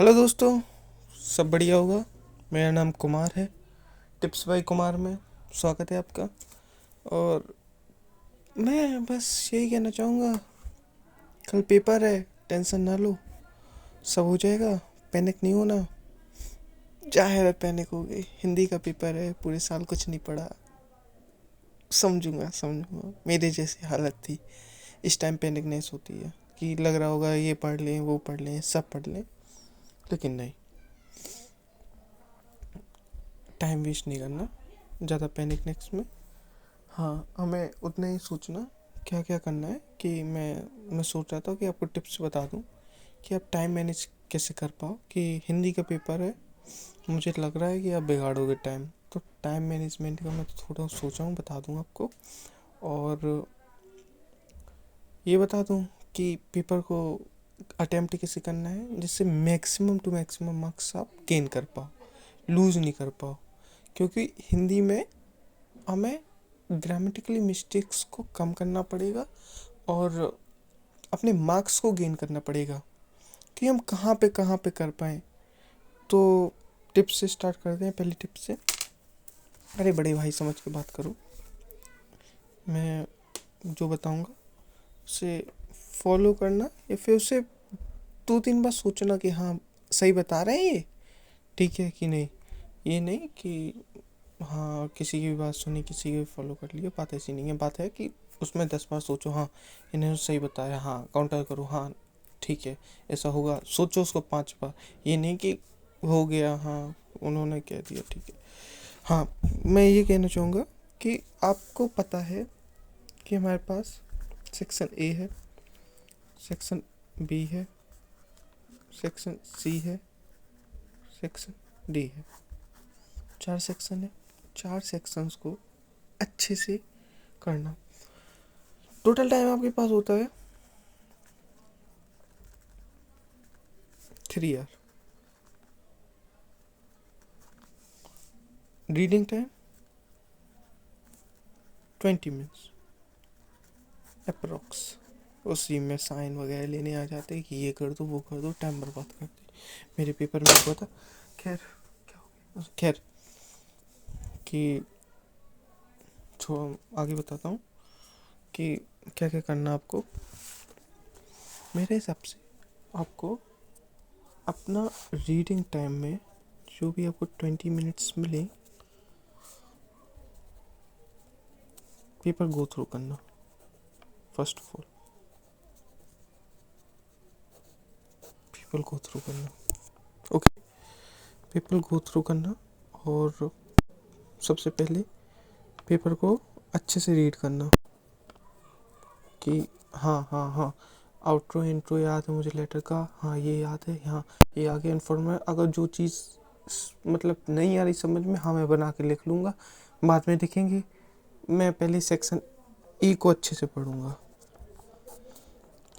Hello दोस्तों, सब बढ़िया होगा। मेरा नाम कुमार है, टिप्स बाय कुमार में स्वागत है आपका। और मैं बस यही कहना चाहूँगा, कल पेपर है, टेंशन ना लो, सब हो जाएगा, पैनिक नहीं होना। जाहिर है पैनिक हो गई, हिंदी का पेपर है, पूरे साल कुछ नहीं पढ़ा। समझूंगा मेरे जैसी हालत थी। इस टाइम पैनिकनेस होती है कि लग रहा होगा ये पढ़ लें, वो पढ़ लें, सब पढ़ लें, लेकिन नहीं, टाइम वेस्ट नहीं करना ज़्यादा पैनिकनेस में। हाँ, हमें उतना ही सोचना क्या क्या करना है। कि मैं सोच रहा था कि आपको टिप्स बता दूं कि आप टाइम मैनेज कैसे कर पाओ। कि हिंदी का पेपर है, मुझे लग रहा है कि आप बिगाड़ोगे टाइम, तो टाइम मैनेजमेंट का मैं तो थोड़ा सोचा हूँ, बता दूँ आपको। और ये बता दूँ कि पेपर को अटेम्प्ट कैसे करना है जिससे मैक्सिमम टू मैक्सिमम मार्क्स आप गेन कर पाओ, लूज़ नहीं कर पाओ। क्योंकि हिंदी में हमें ग्रामेटिकली मिस्टेक्स को कम करना पड़ेगा और अपने मार्क्स को गेन करना पड़ेगा कि हम कहाँ पे कर पाएँ। तो टिप्स से स्टार्ट करते हैं। पहली टिप से, अरे बड़े भाई समझ के बात करो। मैं जो बताऊंगा उसे फॉलो करना या फिर उसे 2-3 बार सोचना कि हाँ सही बता रहे हैं, ये ठीक है कि नहीं। ये नहीं कि हाँ किसी की भी बात सुनी, किसी की भी फॉलो कर लिया, बात ऐसी नहीं है। बात है कि उसमें 10 बार सोचो, हाँ इन्होंने सही बताया, हाँ काउंटर करो, हाँ ठीक है ऐसा होगा, सोचो उसको 5 बार। ये नहीं कि हो गया, हाँ उन्होंने कह दिया ठीक है। हाँ, मैं ये कहना चाहूँगा कि आपको पता है कि हमारे पास सेक्शन ए है, सेक्शन बी है, सेक्शन सी है, सेक्शन डी है। 4 सेक्शन है। 4 सेक्शंस को अच्छे से करना। टोटल टाइम आपके पास होता है 3 hour. Reading time 20 minutes approx. उसी में साइन वगैरह लेने आ जाते हैं कि ये कर दो, वो कर दो, टाइम बर्बाद करते। मेरे पेपर में हुआ था। खैर, क्या हो गया, खैर कि छो आगे बताता हूँ कि क्या क्या करना आपको। मेरे हिसाब से आपको अपना रीडिंग टाइम में जो भी आपको 20 मिनट्स मिले, पेपर गो थ्रू करना। First of all paper go through करना, ओके। पेपर गो थ्रू करना और सबसे पहले पेपर को अच्छे से रीड करना कि हाँ आउटरो इंट्रो याद है मुझे, लेटर का हाँ ये याद है, हाँ ये आगे इन्फॉर्म है। अगर जो चीज़ मतलब नहीं आ रही समझ में, हाँ मैं बना के लिख लूँगा, बाद में देखेंगे। मैं पहले सेक्शन ए को अच्छे से पढ़ूँगा।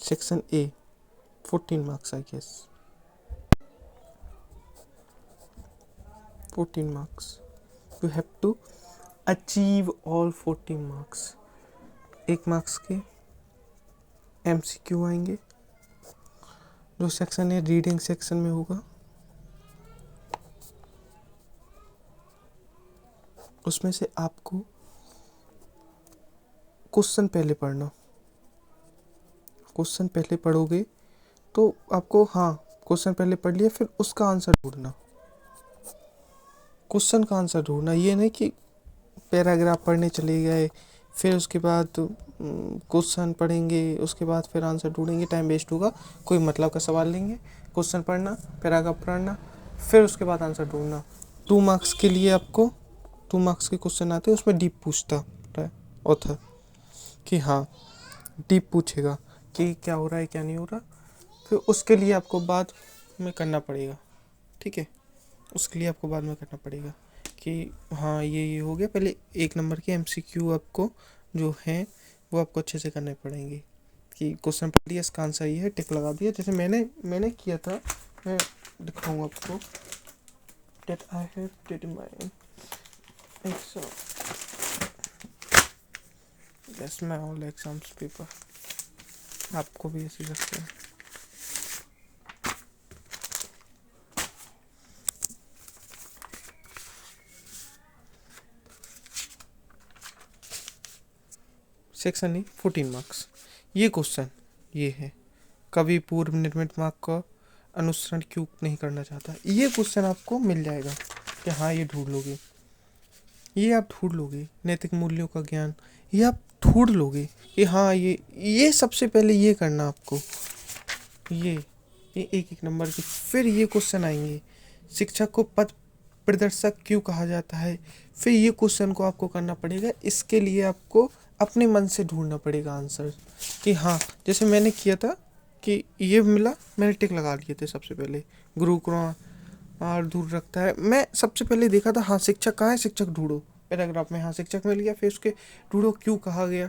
Section A 14 marks I guess, 14 marks. You have to achieve all 14 marks. 1 marks के MCQ आएंगे। जो सेक्शन है रीडिंग सेक्शन में होगा, उसमें से आपको क्वेश्चन पहले पढ़ना। क्वेश्चन पहले पढ़ोगे तो आपको, हाँ क्वेश्चन पहले पढ़ लिया, फिर उसका आंसर ढूंढना। क्वेश्चन का आंसर ढूंढना, ये नहीं कि पैराग्राफ पढ़ने चले गए, फिर उसके बाद क्वेश्चन पढ़ेंगे, उसके बाद फिर आंसर ढूंढेंगे, टाइम वेस्ट होगा। कोई मतलब का सवाल लेंगे, क्वेश्चन पढ़ना, पैराग्राफ पढ़ना, फिर उसके बाद आंसर ढूंढना। 2 मार्क्स के लिए आपको 2 मार्क्स के क्वेश्चन आते हैं, उसमें डीप पूछता है ऑथर कि हाँ डीप पूछेगा कि क्या हो रहा है क्या नहीं हो रहा। फिर उसके लिए आपको बाद में करना पड़ेगा, ठीक है। उसके लिए आपको बाद में करना पड़ेगा कि हाँ ये हो गया। पहले 1 नंबर के MCQ आपको जो हैं वो आपको अच्छे से करने पड़ेंगे। कि क्वेश्चन पढ़ लिया, इसका आंसर ये है, टिक लगा दिया, जैसे मैंने किया था। मैं दिखाऊंगा आपको। That I have did my exam, yes my all exams paper. आपको भी ऐसे लगता है। Section A 14 marks. ये क्वेश्चन ये है, कभी पूर्व निर्मित मार्ग का अनुसरण क्यों नहीं करना चाहता। ये क्वेश्चन आपको मिल जाएगा कि हाँ ये ढूंढ लोगे, ये आप ढूंढ लोगे। नैतिक मूल्यों का ज्ञान, ये आप ढूंढ लोगे कि हाँ ये सबसे पहले ये करना आपको, ये एक एक नंबर के। फिर ये क्वेश्चन आएंगे, शिक्षक को पथ प्रदर्शक क्यों कहा जाता है। फिर ये क्वेश्चन को आपको करना पड़ेगा। इसके लिए आपको अपने मन से ढूंढना पड़ेगा आंसर कि हाँ, जैसे मैंने किया था कि ये मिला, मैंने टिक लगा लिए थे सबसे पहले। गुरु को और दूर रखता है, मैं सबसे पहले देखा था हाँ शिक्षक कहाँ है, शिक्षक ढूंढो। पैराग्राफ में हाँ शिक्षक मिल गया, फिर उसके ढूंढो क्यों कहा गया।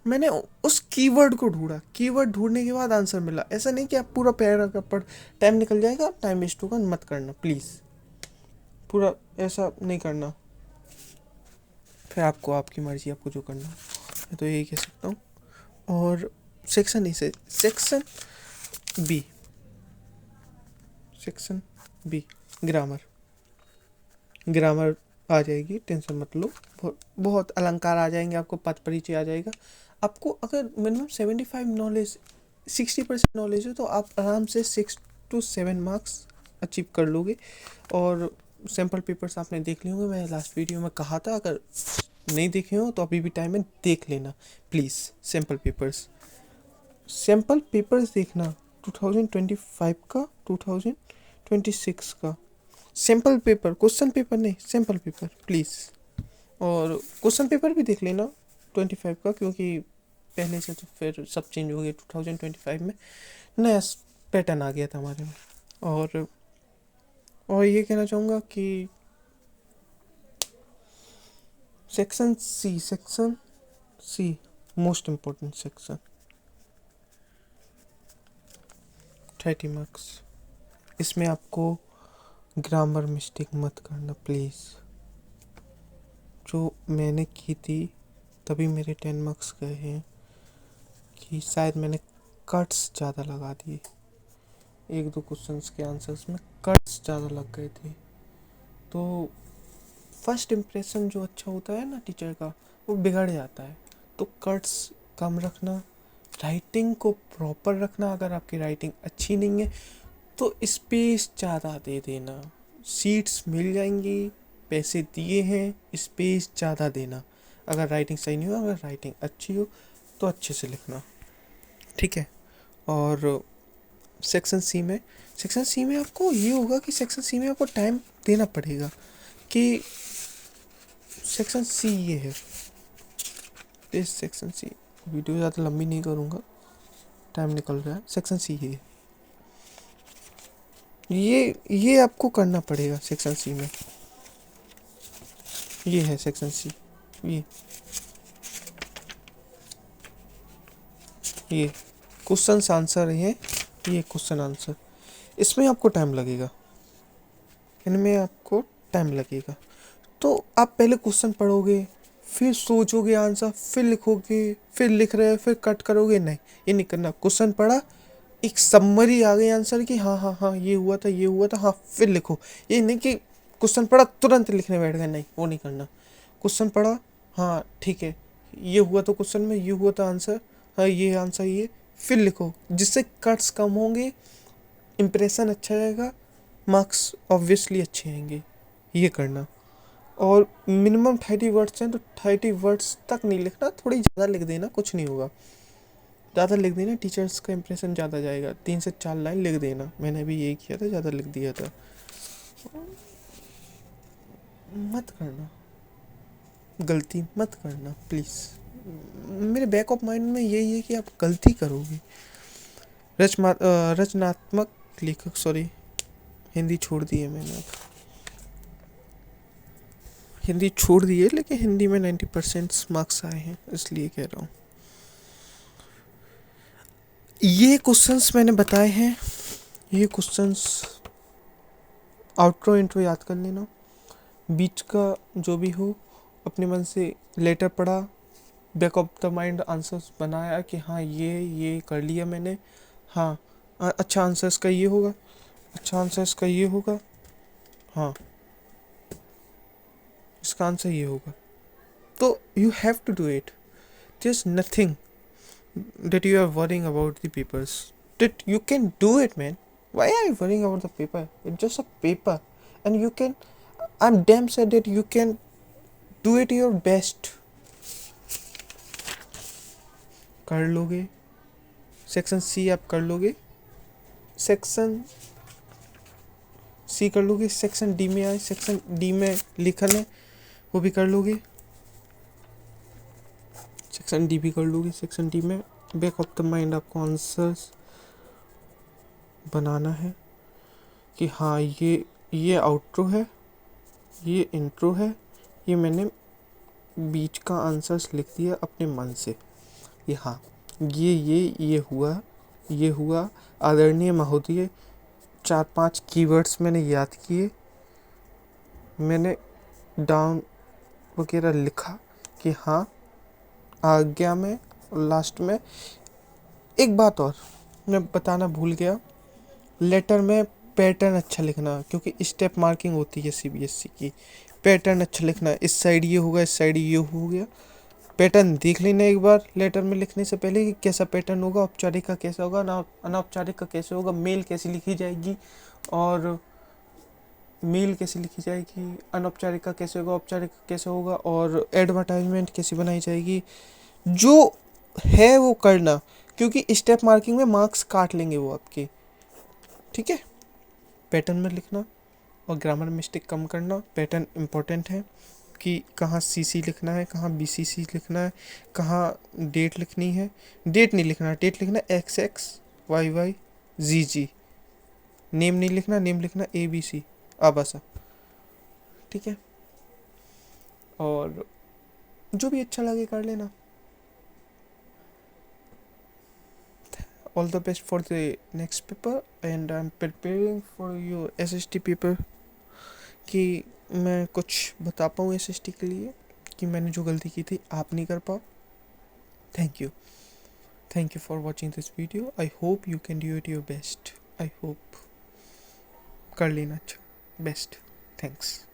मैंने उस कीवर्ड को ढूंढा, कीवर्ड ढूंढने के बाद आंसर मिला। ऐसा नहीं कि आप पूरा पैराग्राफ पढ़, टाइम निकल जाएगा, टाइम वेस्ट होगा, मत करना प्लीज़, पूरा ऐसा नहीं करना। फिर आपको आपकी मर्जी, आपको जो करना मैं तो यही कह सकता हूँ। और सेक्शन ई से section B, section B grammar, grammar आ जाएगी, टेंशन मत लो। बहुत अलंकार आ जाएंगे, आपको पद परिचय आ जाएगा। आपको अगर मिनिमम 75 नॉलेज 60% नॉलेज है तो आप आराम से 6 to 7 मार्क्स अचीव कर लोगे। और सैम्पल पेपर्स आपने देख लिए होंगे, मैं लास्ट वीडियो में कहा था, अगर नहीं देखे हो तो अभी भी टाइम है, देख लेना प्लीज़। सैम्पल पेपर्स देखना 2025 का, 2026 का सैम्पल पेपर, क्वेश्चन पेपर नहीं, सैम्पल पेपर प्लीज़। और क्वेश्चन पेपर भी देख लेना 25 का, क्योंकि पहले से तो फिर सब चेंज हो गया। 2025 में नया पैटर्न आ गया था हमारे में। और ये कहना चाहूँगा कि section C most important section, 30 marks. इसमें आपको ग्रामर मिस्टेक मत करना प्लीज़। जो मैंने की थी तभी मेरे 10 मार्क्स गए हैं कि शायद मैंने कट्स ज़्यादा लगा दिए, एक दो क्वेश्चंस के आंसर्स में कट्स ज़्यादा लग गए थे। तो फर्स्ट इम्प्रेशन जो अच्छा होता है ना टीचर का, वो बिगड़ जाता है। तो कट्स कम रखना, राइटिंग को प्रॉपर रखना। अगर आपकी राइटिंग अच्छी नहीं है तो स्पेस ज़्यादा दे देना, सीट्स मिल जाएंगी, पैसे दिए हैं, स्पेस ज़्यादा देना। अगर राइटिंग सही नहीं हो, अगर राइटिंग अच्छी हो तो अच्छे से लिखना, ठीक है। और सेक्शन सी में आपको ये होगा कि सेक्शन सी में आपको टाइम देना पड़ेगा कि सेक्शन सी ये है। इस सेक्शन सी वीडियो ज़्यादा लंबी नहीं करूँगा, टाइम निकल रहा है। सेक्शन सी ये आपको करना पड़ेगा सेक्शन सी में। ये है सेक्शन सी, ये क्वेश्चन आंसर है, ये क्वेश्चन आंसर। इसमें आपको टाइम लगेगा, इनमें आपको टाइम लगेगा। तो आप पहले क्वेश्चन पढ़ोगे, फिर सोचोगे आंसर, फिर लिखोगे, फिर लिख रहे फिर कट करोगे, नहीं ये नहीं करना। क्वेश्चन पढ़ा, एक समरी आ गई आंसर की, हाँ हाँ हाँ ये हुआ था हाँ, फिर लिखो। ये नहीं कि क्वेश्चन पढ़ा तुरंत लिखने बैठ गए, नहीं वो नहीं करना। क्वेश्चन पढ़ा, हाँ ठीक है ये हुआ तो क्वेश्चन में, ये हुआ था आंसर, हाँ ये आंसर ये, फिर लिखो, जिससे कट्स कम होंगे, इम्प्रेशन अच्छा रहेगा, मार्क्स ऑब्वियसली अच्छे आएंगे। ये करना। और मिनिमम 30 वर्ड्स हैं तो 30 वर्ड्स तक नहीं लिखना, थोड़ी ज़्यादा लिख देना, कुछ नहीं होगा। ज़्यादा लिख देना, टीचर्स का इंप्रेशन ज़्यादा जाएगा। 3 से 4 लाइन लिख देना, मैंने भी यही किया था, ज़्यादा लिख दिया था। मत करना, गलती मत करना प्लीज़। मेरे बैक ऑफ माइंड में यही है कि आप गलती करोगे। रचनात्मक लेखक, सॉरी हिंदी छोड़ दी है मैंने, अब हिंदी छोड़ दी है, लेकिन हिंदी में 90% मार्क्स आए हैं, इसलिए कह रहा हूँ। ये क्वेश्चंस मैंने बताए हैं, ये क्वेश्चंस आउटरो इंट्रो याद कर लेना। बीच का जो भी हो अपने मन से लेटर पढ़ा, back of the mind answers बनाया कि हाँ ये कर लिया मैंने, हाँ अच्छा आंसर्स का ये होगा, अच्छा आंसर्स का ये होगा, हाँ इसका आंसर ये होगा। तो you have to do it. there's nothing that you are worrying about the papers. That you can do it, man. Why are you worrying about the paper? It's just a paper, and you can. I'm damn sure that you can do it your best. कर लोगे. Section C आप कर लोगे. Section C कर लोगे. Section D में आए, section D में लिखना है वो भी कर लोगे. सेक्शन डी भी कर लोगे. सेक्शन डी में बैक ऑफ द माइंड आपको आंसर्स बनाना है कि हाँ ये आउटरो है, ये इंट्रो है, ये मैंने बीच का आंसर्स लिख दिया अपने मन से. ये हाँ ये हुआ आदरणीय महोदय. 4-5 कीवर्ड्स मैंने याद किए, मैंने डाउन वगैरह लिखा कि हाँ आज्ञा में. लास्ट में एक बात और मैं बताना भूल गया, लेटर में पैटर्न अच्छा लिखना, क्योंकि स्टेप मार्किंग होती है सीबीएसई की. पैटर्न अच्छा लिखना, इस साइड ये होगा, इस साइड ये हो गया. पैटर्न देख लेना एक बार लेटर में लिखने से पहले कि कैसा पैटर्न होगा, औपचारिक का कैसा होगा, अनौपचारिक का कैसे होगा, मेल कैसे लिखी जाएगी और मेल कैसे लिखी जाएगी, अनौपचारिक का कैसे होगा, औपचारिक का कैसे होगा, और एडवर्टाइजमेंट कैसे बनाई जाएगी. जो है वो करना, क्योंकि स्टेप मार्किंग में मार्क्स काट लेंगे वो आपके. ठीक है. पैटर्न में लिखना और ग्रामर मिस्टेक कम करना. पैटर्न इम्पोर्टेंट है कि कहाँ सीसी लिखना है, कहाँ बीसीसी लिखना है, कहाँ डेट लिखनी है. डेट नहीं लिखना, डेट लिखना XX YY ZG. नेम नहीं लिखना, नेम लिखना ABC आबासा. ठीक है. और जो भी अच्छा लगे कर लेना. All the best for the next paper and I'm preparing for your SST paper कि मैं कुछ बता पाऊँ SST के लिए कि मैंने जो गलती की थी आप नहीं कर पाओ. Thank you for watching this video. I hope you can do it your best. I hope कर लेना अच्छा. Best. Thanks.